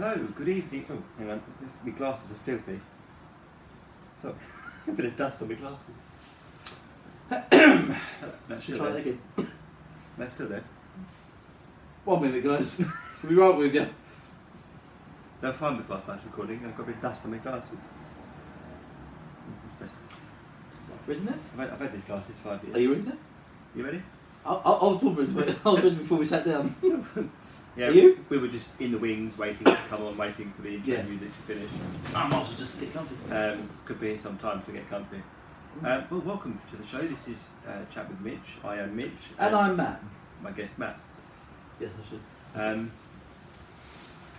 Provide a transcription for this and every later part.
Hello, good evening. Oh, hang on, my glasses are filthy. So, a bit of dust on my glasses. That's Should still try that there. again. That's still there. 1 minute, guys. So be right with you. They're fine before I started recording. I've got a bit of dust on my glasses. That's better. Ready now? I've had these glasses 5 years. Are you ready now? You ready? I was born with it. I was ready before we sat down. Yeah. Are you? We were just in the wings, waiting to come on, waiting for the intro music to finish. I might as well just get comfy. Could be some time to get comfy. Well, welcome to the show. This is Chat with Mitch. I am Mitch. And I'm Matt. My guest, Matt. Yes, I should.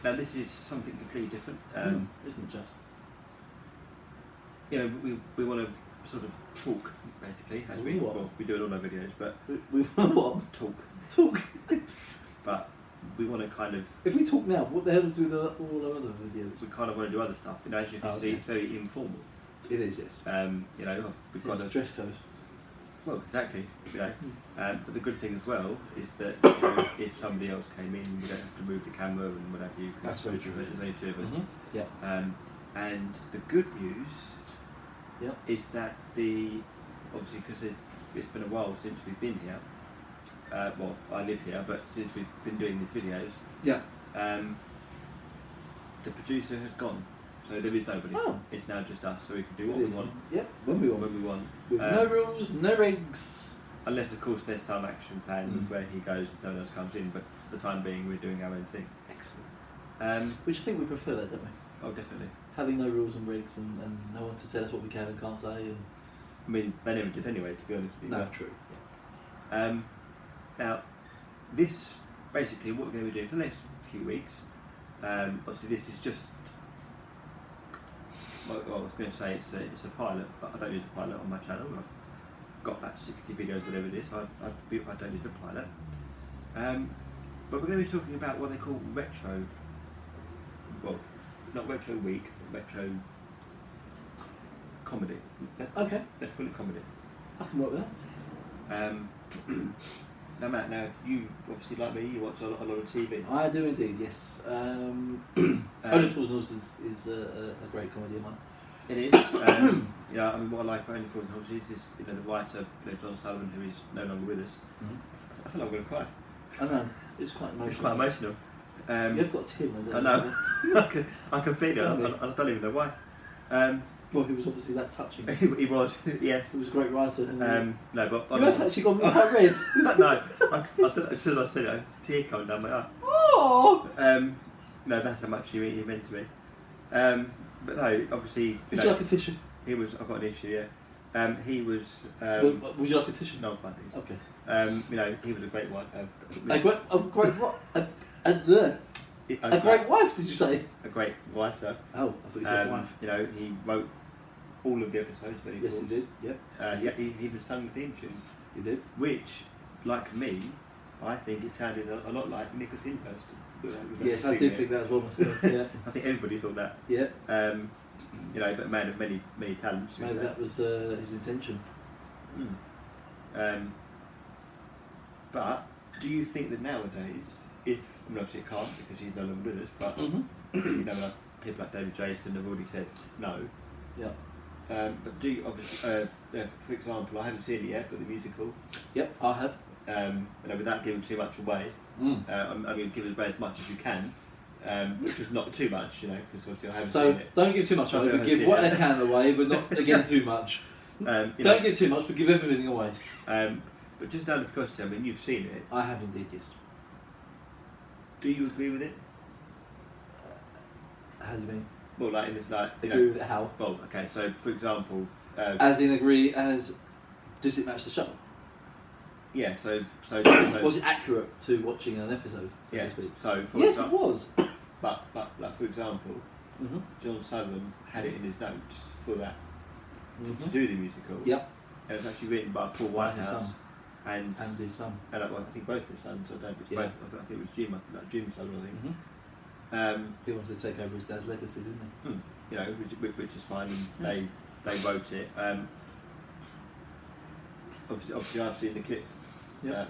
Now this is something completely different. Isn't it just? You know, we want to sort of talk, basically, as we do in all our videos, but We what? talk. But we want to kind of. If we talk now, what the hell do all our other videos? We kind of want to do other stuff. You know, as you can see, it's very informal. It is, yes. You know, we've got It's a dress code. Well, exactly. You know, but the good thing as well is that you know, if somebody else came in, we don't have to move the camera and what have you. That's very true. There's only two of us. Yeah. And the good news is that obviously because it's been a while since we've been here. Well, I live here, but since we've been doing these videos, the producer has gone. So there is nobody. Oh. It's now just us, so we can do what we want. Yep, when we want. When we want. With no rules, no regs. Unless, of course, there's some action plan with where he goes and someone else comes in, but for the time being, we're doing our own thing. Excellent. Which I think we prefer that, don't we? Oh, definitely. Having no rules and regs and no one to tell us what we can and can't say. And I mean, they never did anyway, to be honest with you. no, true. Now, this, basically, what we're going to be doing for the next few weeks, obviously this is just, well, I was going to say it's a pilot, but I don't use a pilot on my channel. I've got about 60 videos, whatever it is, so I don't need a pilot. But we're going to be talking about what they call retro, well, not retro week, but retro comedy. Okay. Let's call it comedy. I can work with that. Now Matt, you obviously like me, you watch a lot of TV. I do indeed, yes. Only Fools and Horses is a great comedy of mine. It is. Yeah, I mean, what I like about Only Fools and Horses is the writer, John Sullivan, who is no longer with us. I feel like I'm going to cry. I know, it's quite emotional. It's quite emotional. You've got a tear, I know. I can feel it. I don't even know why. Well, he was obviously that touching. He was, yes. He was a great writer. No, but you have actually got me quite red. No, I as soon as I said it, a tear coming down my eye. Oh! No, that's how much he meant to me. But no, obviously. Would you like a tissue? He was. I've got an issue. Yeah. He was. Would you like a tissue? No, I'm fine. Thanks. Okay. You know, he was a great one. A great wife, did you say? A great writer. Oh, I thought you said wife. You know, he wrote all of the episodes. Yes, he did. Yep. He even sung the theme tune. He did. Which, like me, I think it sounded a lot like Nicholas Inhurst. Yes, I did think that as well myself. Yeah. I think everybody thought that. Yeah. You know, but a man of many talents. Maybe that was his intention. But do you think that nowadays, obviously it can't because he's no longer with us, but you know, like people like David Jason have already said no. Yeah. But do you obviously, for example, I haven't seen it yet, but the musical. Yep, I have. You know, without giving too much away, I'm going to give it away as much as you can, which is not too much, you know, because obviously I haven't seen it. Don't give too much away, but give what they can away, but not again too much. Don't give too much, but give everything away. But just out of curiosity, I mean, you've seen it. I have indeed, yes. Do you agree with it? How do you mean? Well, like in this, like agree with it how? Well, okay. So, for example, as in agree as, does it match the show? Yeah. So was it accurate to watching an episode? Yeah. So for yes, it was. But like for example, John Sullivan had it in his notes for that to do the musical. Yep. And it was actually written by Paul Whitehouse and his son. And I think both his sons. I don't know if it's both. I think it was Jim Sullivan. I think. He wanted to take over his dad's legacy, didn't he? You know, which is fine, and they wrote it. Obviously, I've seen the clip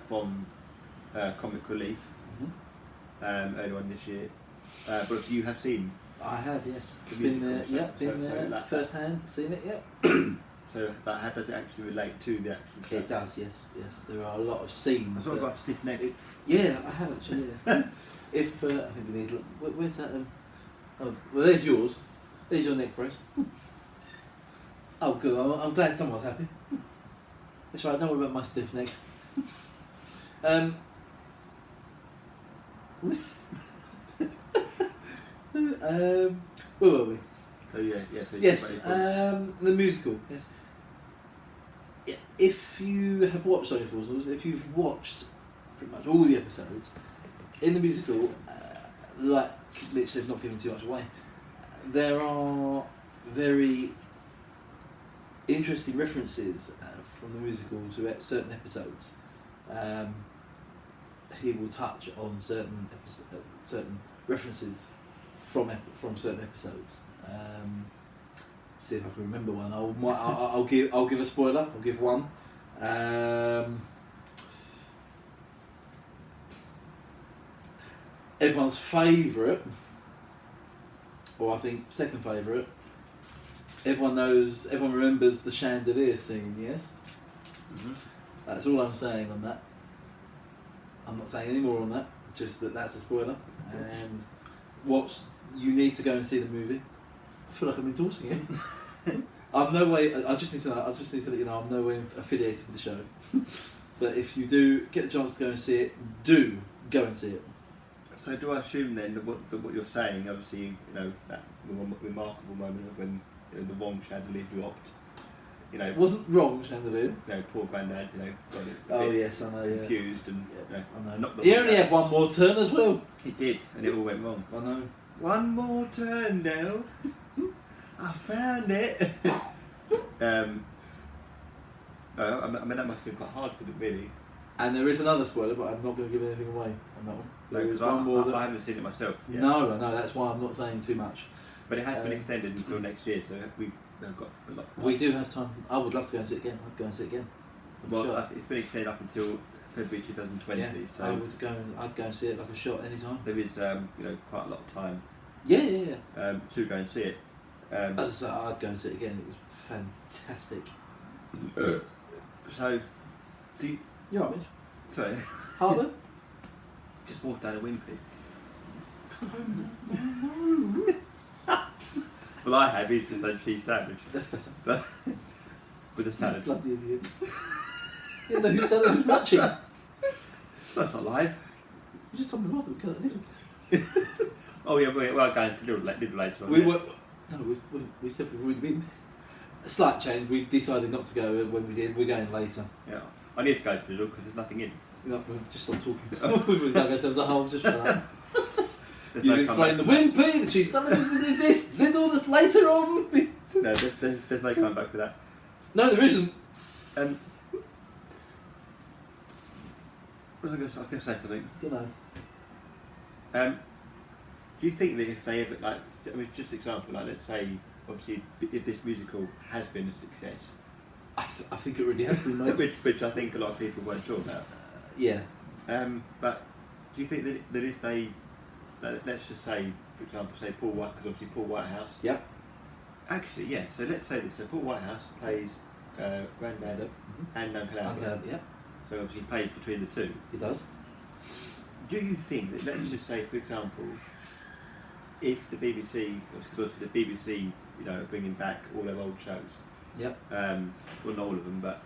from Comic Relief earlier on this year, But obviously you have seen. I have, yes. The Been musical, there, so- yeah, so- been so there like first hand, seen it, yep. So how does it actually relate to the actual show? It does, yes. There are a lot of scenes. I sort of got stiff necked. Yeah, I have actually. Yeah. If I think we need. Where's that? Oh, well, there's yours. There's your neck breast. Oh, good. I'm glad someone's happy. That's right. Don't worry about my stiff neck. Where were we? So yeah. So Yes, the musical. Yes. Yeah, if you have watched Only Fools, if you've watched pretty much all the episodes in the musical, like Mitch said, not giving too much away, there are very interesting references from the musical to certain episodes. He will touch on certain references from certain episodes. See if I can remember one. I'll give a spoiler. I'll give one. Everyone's favourite, or I think second favourite. Everyone remembers the chandelier scene. Yes. Mm-hmm. That's all I'm saying on that. I'm not saying any more on that. Just that's a spoiler. And you need to go and see the movie. I feel like I'm endorsing it. I'm no way. I just need to let you know I'm no way affiliated with the show. But if you do get the chance to go and see it, do go and see it. So do I assume then that what you're saying, obviously, that remarkable moment of when the wrong chandelier dropped. It wasn't wrong chandelier. Poor granddad, got it. Oh yes, I know. Confused and I know. not He only had one more turn as well. He did, and it all went wrong. I know. One more turn, Dale. I found it. I mean that must have been quite hard for them, really. And there is another spoiler, but I'm not going to give anything away on that one. There is one more. I haven't seen it myself. Yet. No, that's why I'm not saying too much. But it has been extended until next year, so we've got a lot. We do have time. I would love to go and see it again. I'd go and see it again. Well, it's been extended up until February 2020. Yeah, so I'd go and see it like a shot anytime. There is quite a lot of time. Yeah. To go and see it. As I said, I'd go and see it again. It was fantastic. So, You're right, Mitch. Sorry. Harbour? Just walked down a Wimpy. No. Well, I have. It's just a cheese sandwich. That's better. But with a salad. Bloody idiot. Who's watching? That's not live. You just told me off. We cut it little. Oh yeah, we're going to little later on. We said we've already been. A slight change. We decided not to go when we did. We're going later. Yeah, I need to go to Lidl because there's nothing in. We'll just stop talking. We've dug ourselves a hole. Just shut up. You explain the Wimpy, the cheese salad. Is this Lidl? That's later on. No, there's no coming back with that. No, there isn't. What was I going to say something. Don't know. Do you think that if they ever just an example, let's say, obviously, if this musical has been a success, I think it really has been, mate. which I think a lot of people weren't sure about. Yeah. But do you think that if they, let's just say, for example, say Paul White, because obviously Paul Whitehouse. Yep. Actually, yeah. So let's say this. So Paul Whitehouse plays Grandad and Uncle Albert. Yep. So obviously he plays between the two. He does. Do you think that, let's just say, for example, if the BBC, because obviously the BBC, are bringing back all their old shows. Yep. Well, not all of them, but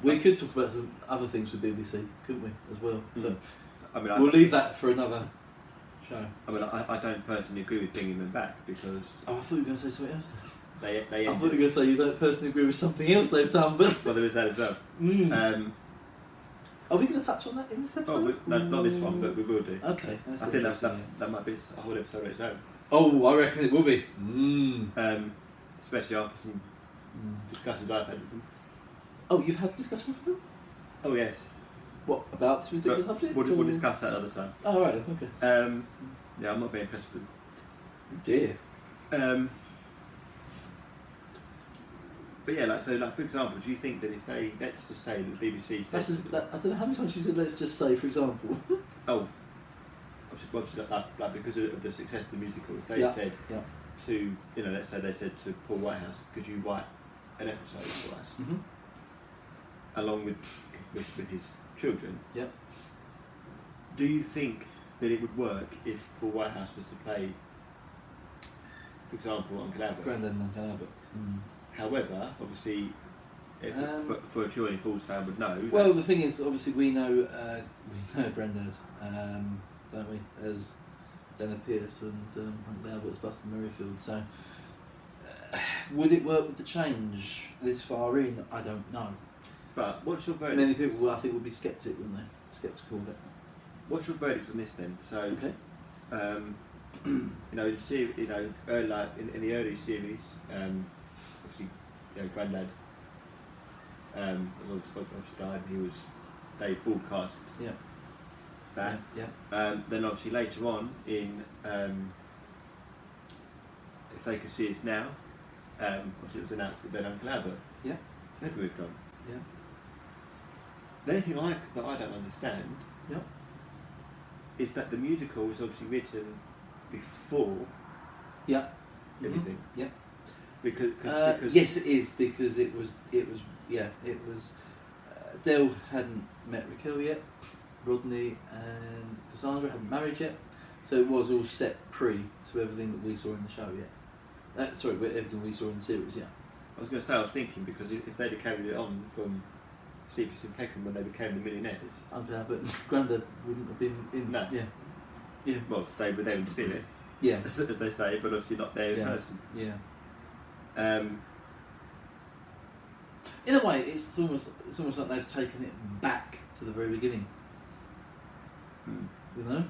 we could talk about some other things with BBC, couldn't we, as well? Mm. But we'll leave that for another show. I mean, I don't personally agree with bringing them back because. Oh, I thought you were going to say something else. I thought you were going to say you don't personally agree with something else they've done, but. Well, there is that as well. Are we going to touch on that in this episode? No, not this one, but we will do. Okay. I think that might be a whole episode on its own. Oh, I reckon it will be. Especially after some discussions I've had with them. Oh, you've had discussions with them? Oh, yes. What, about this particular subject? We'll discuss that another time. Oh, right, okay. Yeah, I'm not very impressed with them. Oh dear. But yeah, for example, do you think that if they, let's just say that the BBC... I don't know how many times you said let's just say, for example. Oh, obviously like because of the success of the musical, if they Yeah. said Yeah. to, let's say they said to Paul Whitehouse, could you write an episode for us, Mhm. along with his children? Yep. Do you think that it would work if Paul Whitehouse was to play, for example, Uncle Albert? Grandad and Uncle Albert. Mm. However, obviously, if for a True Only Fools fan would know. Well, the thing is, obviously, we know Grandad, don't we, as Leonard Pierce and Uncle Albert as Buster Merrifield. So, would it work with the change this far in? I don't know. But what's your verdict? Many people, I think, would be sceptic, wouldn't they? Sceptical of it. What's your verdict on this then? So, Okay. early, like in the early series, obviously, Grandad, obviously died. They broadcast Yeah. that. Yeah. Then obviously later on in If They Could See Us Now, obviously it was announced that then Uncle Albert Yeah. had moved on. Yeah. The only thing that I don't understand Yeah. is that the musical was obviously written before Yeah. everything. Yeah. Because yes, it is, because it was Dale hadn't met Raquel yet, Rodney and Cassandra hadn't married yet, so it was all set pre to everything that we saw in the show yet. Everything we saw in the series, yeah. I was going to say, I was thinking, because if they'd have carried it on from Sleepless in Peckham when they became the Millionaires, Uncle Albert and Grandad wouldn't have been in. No. Yeah. Yeah. well, they were there in spirit, Yeah. as they say, but obviously not there in Yeah. person. Yeah. In In a way, it's almost like they've taken it back to the very beginning. You know.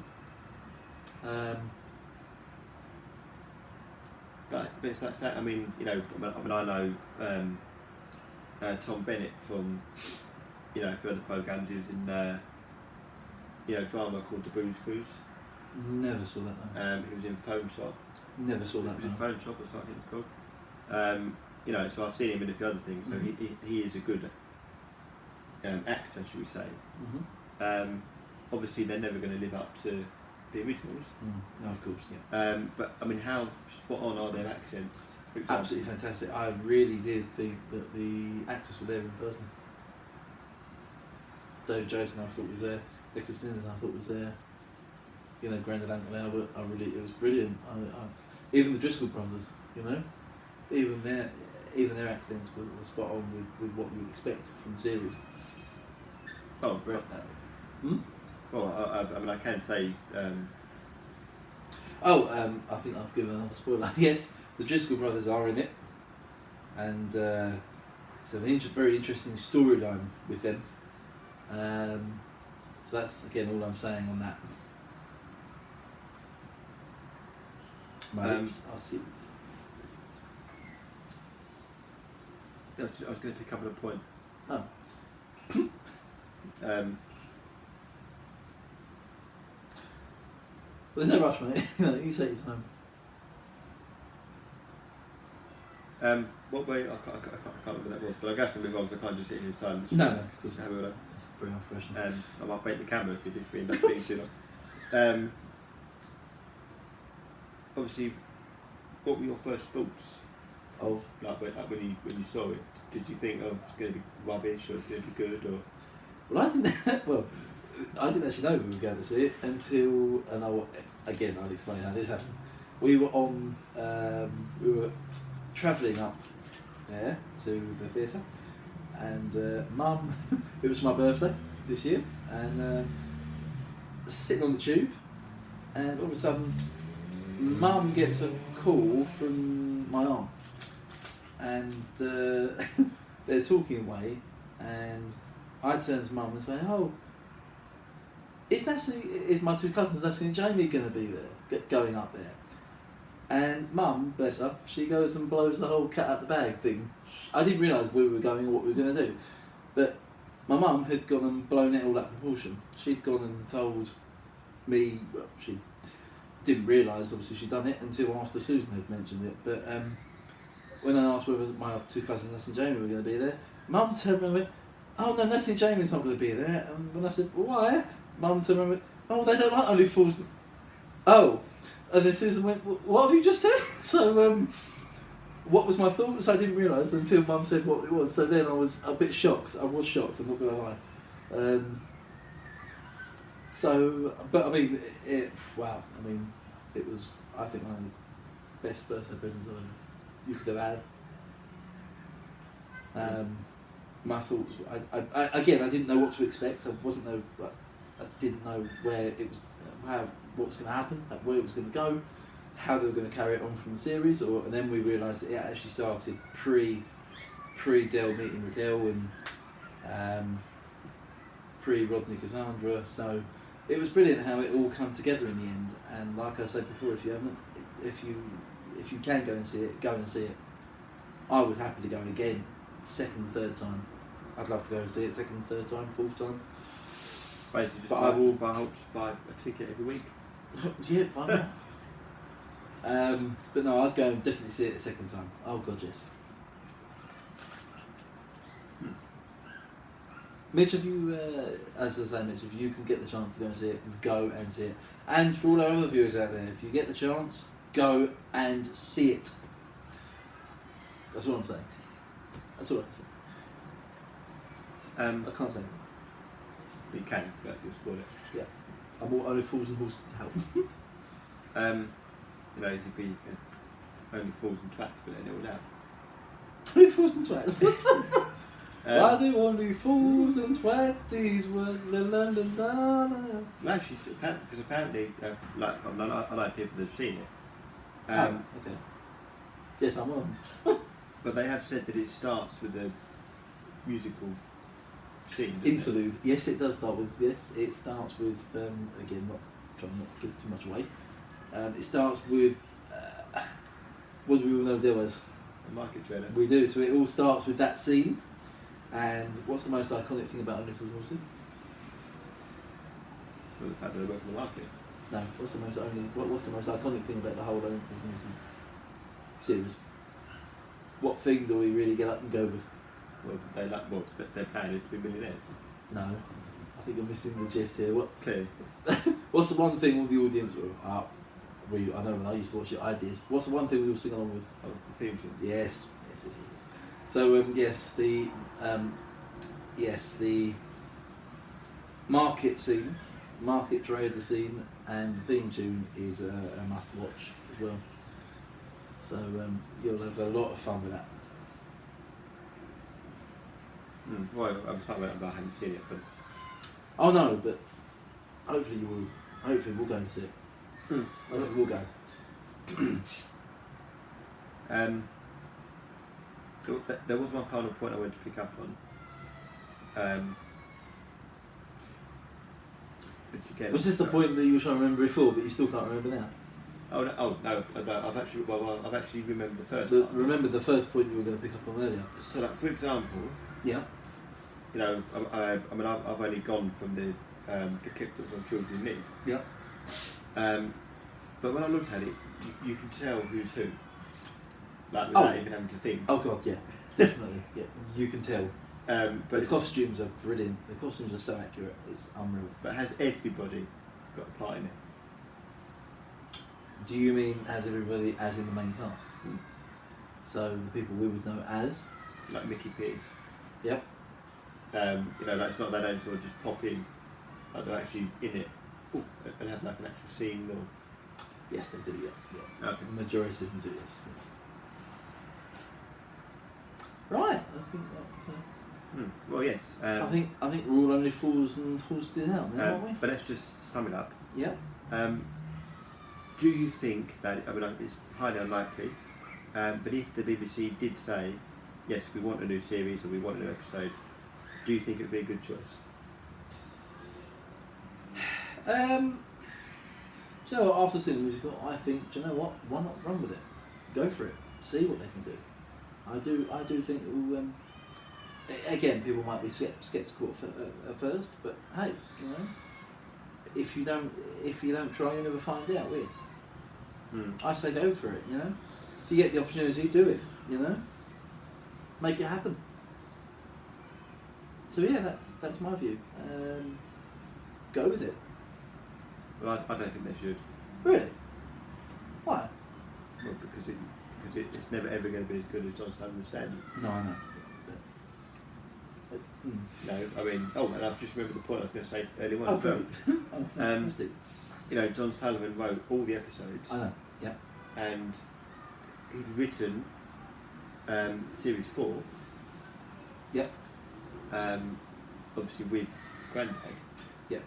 But it's like saying, I know Tom Bennett from, a few other programmes. He was in, drama called The Booze Cruise. Never saw that. No. He was in Phone Shop. Never saw He that. was in No. Phone Shop or something it's called. So I've seen him in a few other things. So he is a good actor, should we say? Mhm. Obviously, they're never going to live up to the originals. No, of course, yeah. But how spot on are their accents? For example? Absolutely fantastic. I really did think that the actors were there in person. Dave Jason, I thought was there. Nicholas Ninden, I thought was there. Grandad Uncle Albert. It was brilliant. Even the Driscoll brothers, even their accents were spot on with what you would expect from the series. Oh, Right. well, I can say. I think I've given another spoiler. Yes, the Driscoll brothers are in it, and it's a very interesting storyline with them. So that's again all I'm saying on that. My lips are sealed. I was going to pick up on a point. Oh. There's no rush, mate. You take your time. What way? I can't remember what that was, but I have to move on because I can't just sit here in silence. No. Just have a look. That's the bring off version. I might break the camera if we end up being too long. Obviously, what were your first thoughts Of? like when you saw it? Did you think, it's going to be rubbish or it's going to be good or? Well, I didn't actually know we were going to see it until, and I'll explain how this happened. We were travelling up there to the theatre, and Mum, it was my birthday this year, and sitting on the tube, and all of a sudden, Mum gets a call from my aunt, and they're talking away, and I turn to Mum and say, "Oh, is my two cousins, Natalie and Jamie, going to be there, going up there?" And Mum, bless her, she goes and blows the whole cat out the bag thing. I didn't realise where we were going or what we were going to do, but my mum had gone and blown it all out of proportion. She'd gone and told me, well, she didn't realise, obviously, she'd done it until after Susan had mentioned it, but when I asked whether my two cousins, Natalie and Jamie, were going to be there, Mum turned around and went, "Oh no, Natalie and Jamie's not going to be there." And when I said, "Why?" Mum turned around and went, "Oh, they don't like Only Fools." Oh, and then Susan went, what have you just said? So, what was my thoughts? I didn't realise until Mum said what it was. So then I was a bit shocked. I was shocked, I'm not going to lie. But I mean, wow. I mean, it was, I think, one of the best birthday presents you could have had. My thoughts, I didn't know what to expect. I didn't know where it was, what was going to happen, where it was going to go, how they were going to carry it on from the series, and then we realised that it actually started pre Del meeting Raquel and pre Rodney Cassandra. So it was brilliant how it all come together in the end. And like I said before, if you can go and see it, go and see it. I would happily go again, second, third time. I'd love to go and see it second, third time, fourth time. Basically, just buy a ticket every week. Yeah, why not? But no, I'd go and definitely see it a second time. Oh god, yes. Mitch, have you, as I say, Mitch, if you can get the chance to go and see it, go and see it. And for all our other viewers out there, if you get the chance, go and see it. That's what I'm saying. That's all I can say. I can't say. You can, but you'll spoil it. Yeah. I'm all only fools and horses to help. You'd be only fools and twats for letting it all out. Only fools and twats. Why do only fools and twatties work? La la la la la. No, actually, because apparently, I know people that have seen it. Okay. Yes, I'm on. But they have said that it starts with a musical scene. Interlude. Yes, it does start with. Yes, it starts with. Again, trying not to give too much away. It starts with. What do we all know Del as? A market trailer. We do. So it all starts with that scene. And what's the most iconic thing about Only Fools and Horses? Well, the fact that they work in the market. No. What's the most iconic thing about the whole Only Fools and Horses series? What thing do we really get up and go with? Well, their plan is to be millionaires. No, I think you're missing the gist here. What? Clearly. What's the one thing all the audience will? I know when I used to watch it, I did. What's the one thing we all sing along with? Oh, the theme tune. Yes. So the market scene, market trader scene, and the theme tune is a must watch as well. So you'll have a lot of fun with that. Well, I'm sorry I haven't seen it, but... Oh no, but hopefully you will. Hopefully we'll go and see it. Hopefully we'll go. There was one final point I wanted to pick up on. Which again, Was this the point that you were trying to remember before, but you still can't remember now? No, I don't. I've actually remembered the first. Remember the first point you were going to pick up on earlier. So, like, for example, Yeah. I've only gone from the clip that was on Children in Need. Yeah. But when I looked at it, you can tell who's who. Like, without even having to think. Oh god, yeah, definitely. Yeah, you can tell. But the costumes are brilliant. The costumes are so accurate. It's unreal. But has everybody got a part in it? Do you mean as everybody, as in the main cast? So the people we would know as? So like Mickey Pierce. Yep. Like it's not they don't sort of just pop in. Like they're actually in it and have like an actual scene or. Yes, they do. Yeah. Okay. The majority of them do. Yes. Right. I think that's. Well, yes. I think we're all only fools and horses did out, aren't we? But let's just sum it up. Yeah. Do you think that, it's highly unlikely, but if the BBC did say, yes, we want a new series or we want a new episode, do you think it would be a good choice? Do you know what, after seeing the musical, I think, do you know what, why not run with it? Go for it. See what they can do. I do think it will, again, people might be sceptical at first, but hey, if you don't try, you'll never find out, will you? I say go for it, If you get the opportunity, do it, Make it happen. So yeah, that's my view. Go with it. Well, I don't think they should. Really? Why? Well, because it's never ever going to be as good as John Sullivan's Stand. No, I know. No, I mean, and I've just remembered the point I was going to say earlier on. Oh, as well. brilliant. Oh, fantastic. You know, John Sullivan wrote all the episodes. I know, yeah. And he'd written series 4. Yep. Obviously with Grandad. Yeah.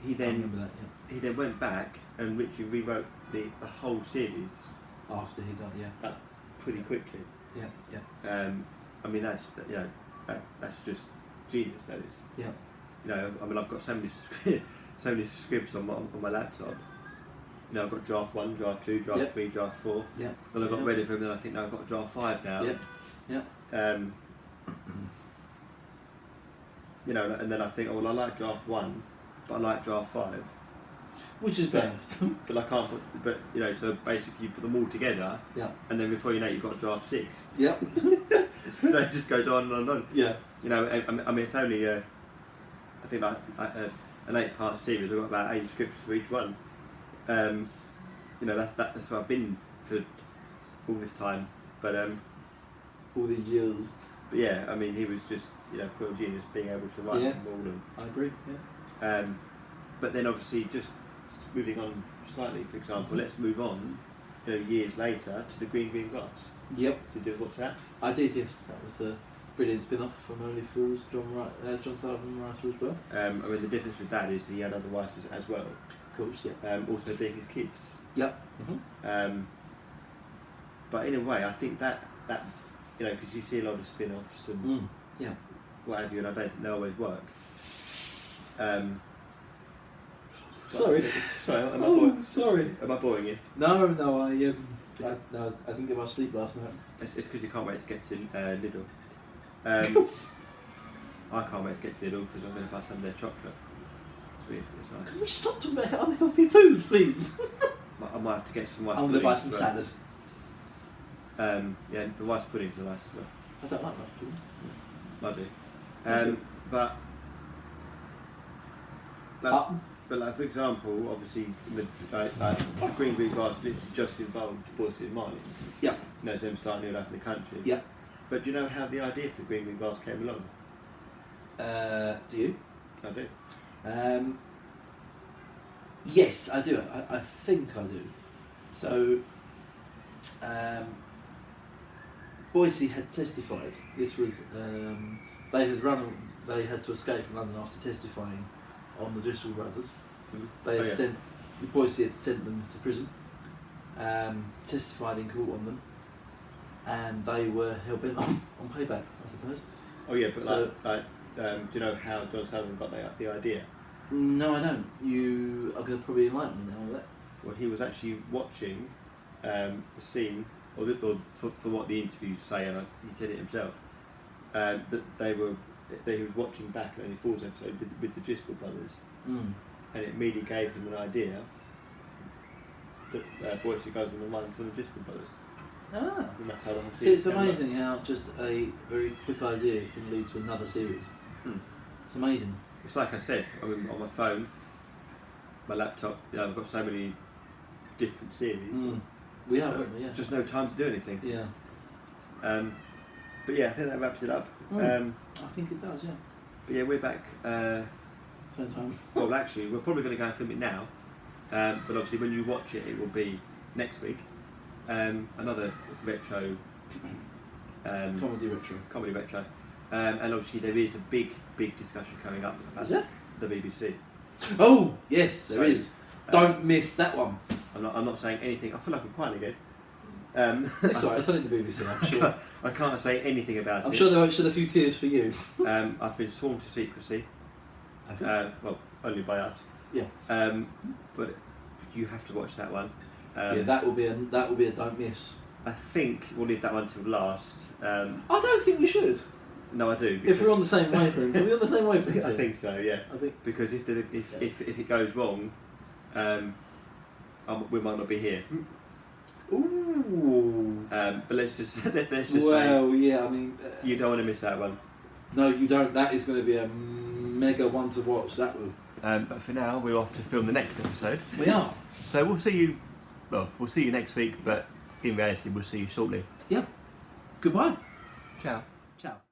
He I then remember that, yeah. he then went back and literally rewrote the whole series After he died, yeah. pretty quickly. Yeah, yeah. I mean that's that's just genius. That is. Yeah. You know, I mean I've got so many scripts on my laptop. You know, I've got draft 1, draft 2, draft 3, draft 4. Yeah. Then I got rid of them. Then I think now I've got draft 5 now. Yeah. Yeah. You know, and then I think, oh well, I like draft 1, but I like draft 5. Which is best. But I can't put. But you know, so basically you put them all together. Yeah. And then before you know it, you've got draft 6. Yeah. So it just goes on and on and on. Yeah. You know, I mean, it's only I think like an 8-part series. I've got about 8 scripts for each one. You know, that's what I've been for all this time. But all these years. But yeah, I mean, he was just pure genius being able to write them all. And, I agree. Yeah. But then obviously just moving on slightly, for example, let's move on. Years later to the Green Glass. Yep. Did you watch that? I did. Yes, that was a brilliant spin-off from Only Fools. John Sullivan writer as well. I mean, the difference with that is he had other writers as well. Of course, yeah. Also being his kids. Yep. Mm-hmm. But in a way, I think that because you see a lot of spin-offs and what have you, and I don't think they always work. Sorry. Sorry, am I boring? Sorry. Am I boring you? No, I didn't get much sleep last night. It's because you can't wait to get to Lidl. I can't wait to get to Lidl because I'm going to buy some of their chocolate. It's nice. Can we stop talking about unhealthy food, please? I might have to get some rice I'm pudding. going to buy some salad. Yeah, the rice puddings are nice as well. I don't like rice pudding. I do. But like for example, obviously the Green Glass literally just involved Boise and Marley. Yeah. Them starting new life in the country. Yeah. But do you know how the idea for the Green Glass came along? Do you? I do. Yes, I do. I think I do. So, Boise had testified. This was they had to escape from London after testifying on the Driscoll brothers. They had Boise had sent them to prison, testified in court on them, and they were hell bent on payback, I suppose. Oh yeah, but so, do you know how John Sullivan got the idea? No, I don't. You are going to probably enlighten me now with that. Well, he was actually watching the scene, or for what the interviews say, and he said it himself, that he was watching back at Only Fools episode with the Driscoll brothers, and it immediately gave him an idea that Boise goes on the run from the Driscoll brothers. Ah. And that's how the whole See, series it's amazing how just a very quick idea can lead to another series. It's amazing. It's like I said, I mean, on my phone, my laptop, I've got so many different series. We have, haven't we? Yeah. Just no time to do anything. Yeah. But yeah, I think that wraps it up. I think it does, yeah. But yeah, we're back. Same time. Well, actually, we're probably going to go and film it now. But obviously, when you watch it, it will be next week. Another retro. Comedy retro. And obviously, there is a big discussion coming up about the BBC. Oh yes, there is. Don't miss that one. I'm not saying anything. I feel like I'm quiet again. It's alright. It's only the BBC. I'm sure. I can't say anything about it. I'm sure there shed a few tears for you. I've been sworn to secrecy. Have you? Well, only by us. Yeah. But you have to watch that one. Yeah, that will be a don't miss. I think we'll leave that one till last. I don't think we should. No, I do. If we're on the same wavelength, are we on the same wavelength? I think so. Yeah. I think because if it goes wrong, we might not be here. Ooh. But let's just say. Well, yeah. I mean, you don't want to miss that one. No, you don't. That is going to be a mega one to watch. That will. But for now, we're off to film the next episode. We are. So we'll see you. Well, we'll see you next week, but in reality, we'll see you shortly. Yeah. Goodbye. Ciao. Ciao.